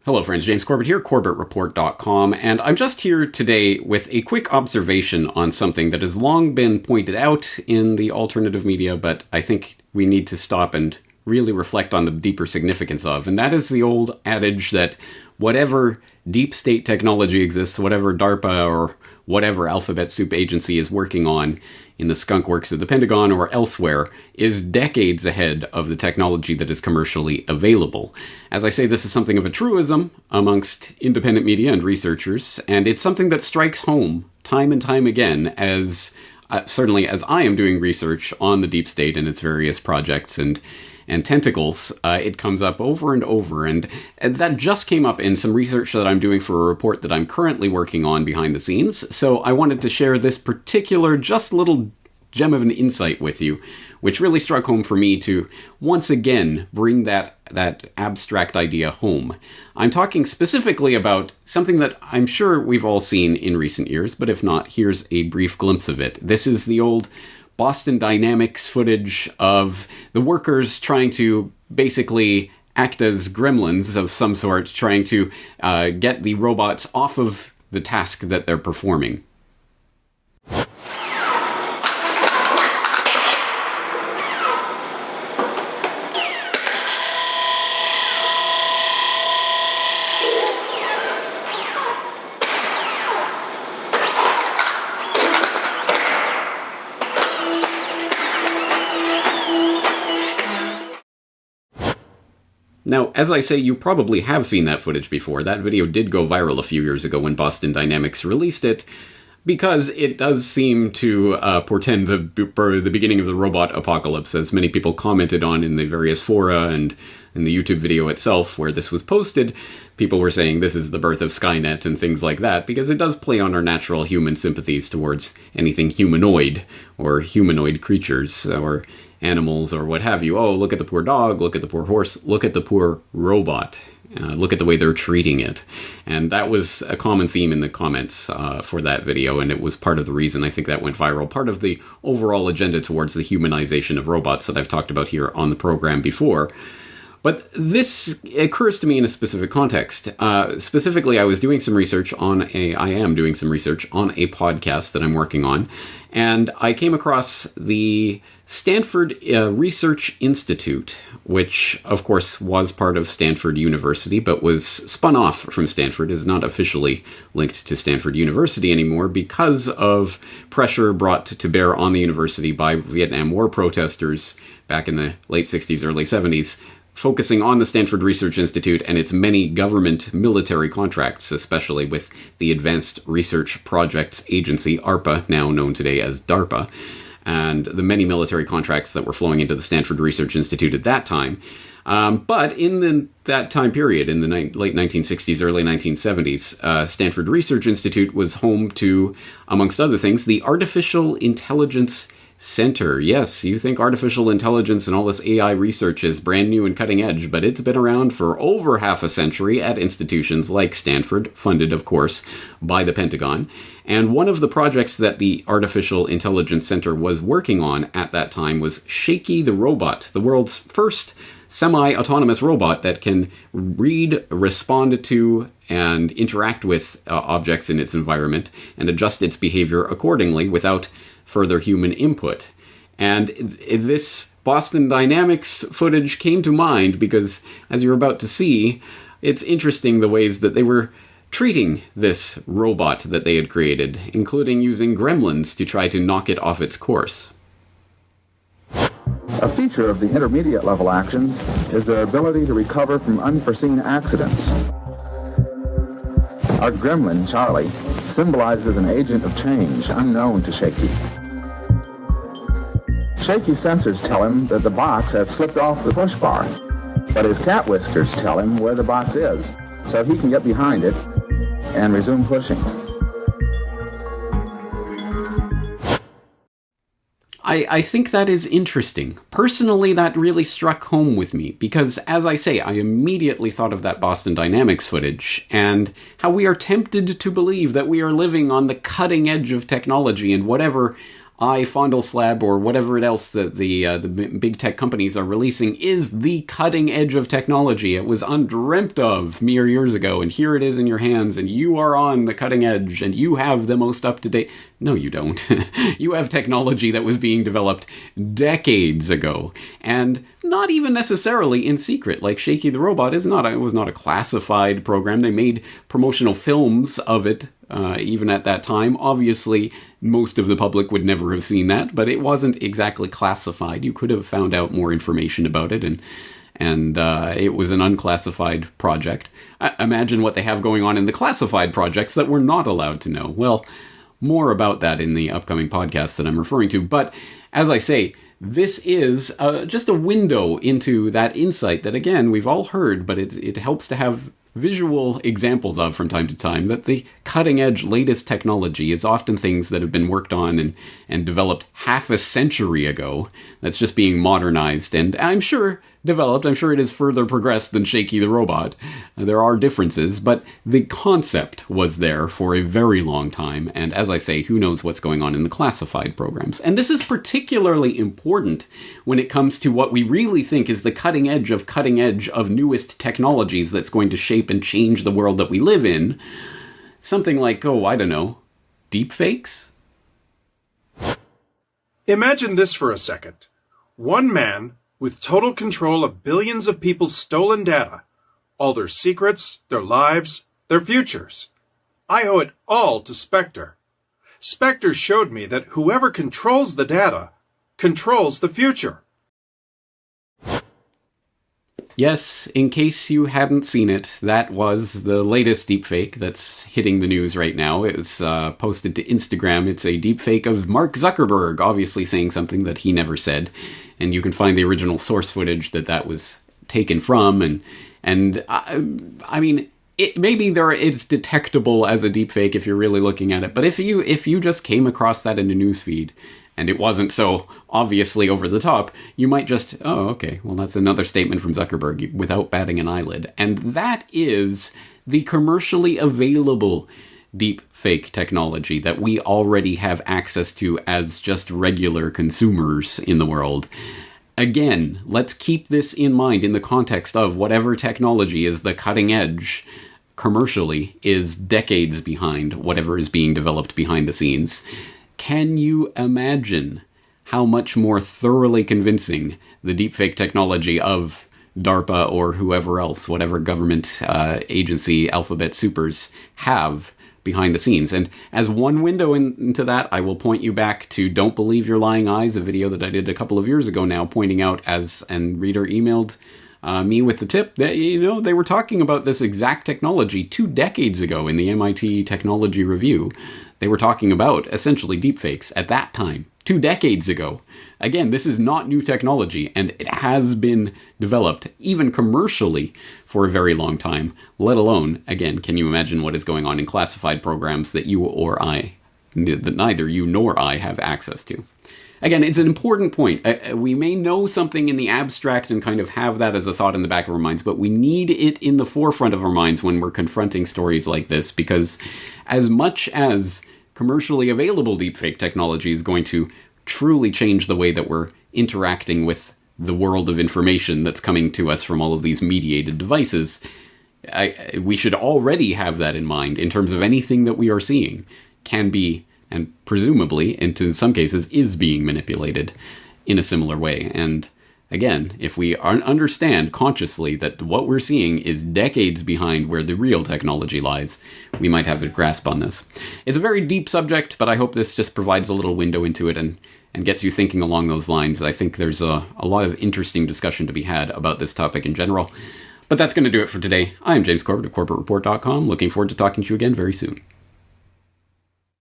Hello friends, James Corbett here, CorbettReport.com, and I'm just here today with a quick observation on something that has long been pointed out in the alternative media, but I think we need to stop and really reflect on the deeper significance of, and that is the old adage that whatever deep state technology exists, whatever DARPA or whatever alphabet soup agency is working on in the skunk works of the Pentagon or elsewhere, is decades ahead of the technology that is commercially available. As I say, this is something of a truism amongst independent media and researchers, and it's something that strikes home time and time again as, certainly as I am doing research on the deep state and its various projects and tentacles, it comes up over and over, and that just came up in some research that I'm doing for a report that I'm currently working on behind the scenes, so I wanted to share this particular just little gem of an insight with you, which really struck home for me to once again bring that abstract idea home. I'm talking specifically about something that I'm sure we've all seen in recent years, but if not, here's a brief glimpse of it. This is the old Boston Dynamics footage of the workers trying to basically act as gremlins of some sort, trying to get the robots off of the task that they're performing. Now, as I say, you probably have seen that footage before. That video did go viral a few years ago when Boston Dynamics released it, because it does seem to portend the beginning of the robot apocalypse, as many people commented on in the various fora and in the YouTube video itself where this was posted. People were saying this is the birth of Skynet and things like that, because it does play on our natural human sympathies towards anything humanoid or humanoid creatures or animals or what have you. Oh, look at the poor dog, look at the poor horse, look at the poor robot, look at the way they're treating it. And that was a common theme in the comments for that video, and it was part of the reason I think that went viral, part of the overall agenda towards the humanization of robots that I've talked about here on the program before. But this occurs to me in a specific context. Specifically, I am doing some research on a podcast that I'm working on, and I came across the Stanford Research Institute, which, of course, was part of Stanford University, but was spun off from Stanford, is not officially linked to Stanford University anymore because of pressure brought to bear on the university by Vietnam War protesters back in the late 60s, early 70s, focusing on the Stanford Research Institute and its many government military contracts, especially with the Advanced Research Projects Agency, ARPA, now known today as DARPA, and the many military contracts that were flowing into the Stanford Research Institute at that time. But in that time period, in the late 1960s, early 1970s, Stanford Research Institute was home to, amongst other things, the Artificial Intelligence Center. Yes, you think artificial intelligence and all this AI research is brand new and cutting edge, but it's been around for over half a century at institutions like Stanford, funded, of course, by the Pentagon. And one of the projects that the Artificial Intelligence Center was working on at that time was Shaky the Robot, the world's first semi-autonomous robot that can read, respond to, and interact with objects in its environment and adjust its behavior accordingly without further human input. And this Boston Dynamics footage came to mind because, as you're about to see, it's interesting the ways that they were treating this robot that they had created, including using gremlins to try to knock it off its course. A feature of the intermediate level actions is their ability to recover from unforeseen accidents. Our gremlin, Charlie, symbolizes an agent of change unknown to Shaky. Shaky sensors tell him that the box has slipped off the push bar, but his cat whiskers tell him where the box is, so he can get behind it and resume pushing. I think that is interesting. Personally, that really struck home with me because, as I say, I immediately thought of that Boston Dynamics footage and how we are tempted to believe that we are living on the cutting edge of technology and whatever Fondle Slab or whatever else that the big tech companies are releasing is the cutting edge of technology. It was undreamt of mere years ago, and here it is in your hands, and you are on the cutting edge, and you have the most up-to-date... No, you don't. You have technology that was being developed decades ago, and not even necessarily in secret. Like Shaky the Robot was not a classified program. They made promotional films of it, even at that time. Obviously, most of the public would never have seen that, but it wasn't exactly classified. You could have found out more information about it, and it was an unclassified project. Imagine what they have going on in the classified projects that we're not allowed to know. Well, more about that in the upcoming podcast that I'm referring to. But as I say, this is just a window into that insight that, again, we've all heard, but it helps to have visual examples of from time to time, that the cutting-edge latest technology is often things that have been worked on and developed half a century ago that's just being modernized, and I'm sure it is further progressed than Shaky the Robot. There are differences, but the concept was there for a very long time, and as I say, who knows what's going on in the classified programs. And this is particularly important when it comes to what we really think is the cutting edge of newest technologies that's going to shape and change the world that we live in. Something like, deepfakes? Imagine this for a second. One man with total control of billions of people's stolen data, all their secrets, their lives, their futures. I owe it all to Spectre. Spectre showed me that whoever controls the data controls the future. Yes, in case you hadn't seen it, that was the latest deepfake that's hitting the news right now. It was posted to Instagram. It's a deepfake of Mark Zuckerberg, obviously saying something that he never said. And you can find the original source footage that was taken from. And I mean, it's detectable as a deepfake if you're really looking at it. But if you just came across that in a newsfeed, and it wasn't so obviously over the top, you might just, oh, okay, well, that's another statement from Zuckerberg without batting an eyelid. And that is the commercially available deepfake technology that we already have access to as just regular consumers in the world. Again, let's keep this in mind in the context of whatever technology is the cutting edge commercially is decades behind whatever is being developed behind the scenes. Can you imagine how much more thoroughly convincing the deepfake technology of DARPA or whoever else, whatever government agency, Alphabet Supers, have behind the scenes? And as one window into that, I will point you back to Don't Believe Your Lying Eyes, a video that I did a couple of years ago now, pointing out, as a reader emailed me with the tip, that, they were talking about this exact technology 2 decades ago in the MIT Technology Review. They were talking about, essentially, deepfakes at that time, 2 decades ago. Again, this is not new technology, and it has been developed, even commercially, for a very long time, let alone, again, can you imagine what is going on in classified programs that that neither you nor I have access to? Again, it's an important point. We may know something in the abstract and kind of have that as a thought in the back of our minds, but we need it in the forefront of our minds when we're confronting stories like this, because as much as commercially available deepfake technology is going to truly change the way that we're interacting with the world of information that's coming to us from all of these mediated devices, we should already have that in mind in terms of anything that we are seeing can be, and presumably, and in some cases, is being manipulated in a similar way. And again, if we understand consciously that what we're seeing is decades behind where the real technology lies, we might have a grasp on this. It's a very deep subject, but I hope this just provides a little window into it and gets you thinking along those lines. I think there's a lot of interesting discussion to be had about this topic in general. But that's going to do it for today. I'm James Corbett of CorbettReport.com. Looking forward to talking to you again very soon.